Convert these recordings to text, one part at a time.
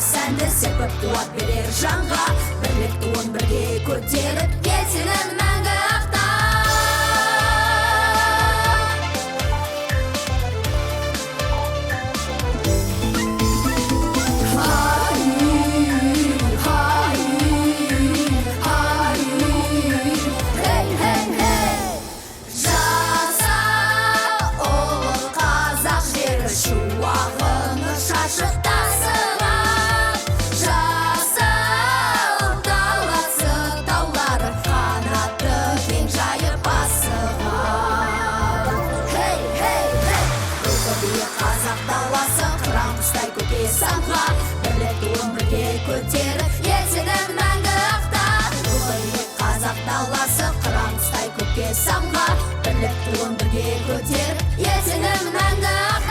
сәнді серпіп қуат берер жанға, бірлік туын бірге көтеріп, ел сенің мәңгі ақтап. Шуағыңы шашып тасыған, жасыл даласы таулары қанатты кең жайып асыған. Хей, хей, хей! Рухы биік қазақ даласы қыран құстай көкке самған, бірлік туын бірге көтеріп, ел сенің мәңгі ақтап. Рухы биік қазақ даласы қыран құстай көкке самған, бірлік туын бірге көтеріп, ел сенің мәңгі ақтап.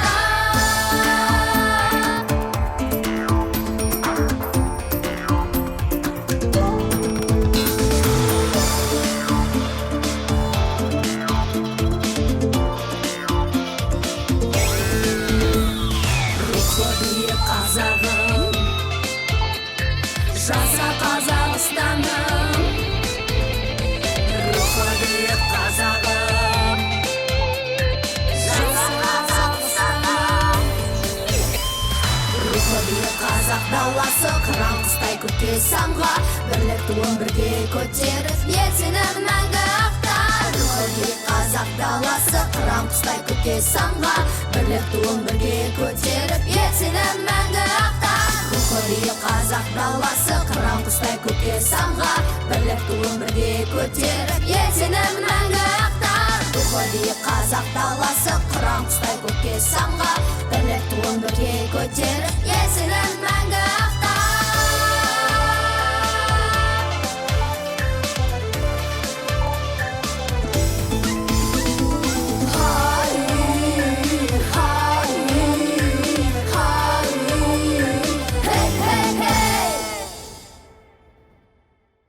Қазағым, жаса Қазақстаным, рухы биік қазағым, жаса Қазақстаным. Рухы биік қазақ даласы қыран құстай көкке самған, бірлік туын бірге көтеріп, ел сенің мәңгі ақтап. Рухы биік қазақ даласы қыран құстай көкке самған, бірлік туын бірге көтеріп, ел сенің мәңгі ақтап. Рухы биік қазақ даласы қыран құстай көкке самған, бірлік туын бірге көтеріп, ел сенің мәңгі ақтап. Рухы биік қазақ даласы қыран құстай көкке самған, бірлік туын бірге көтеріп, ел сенің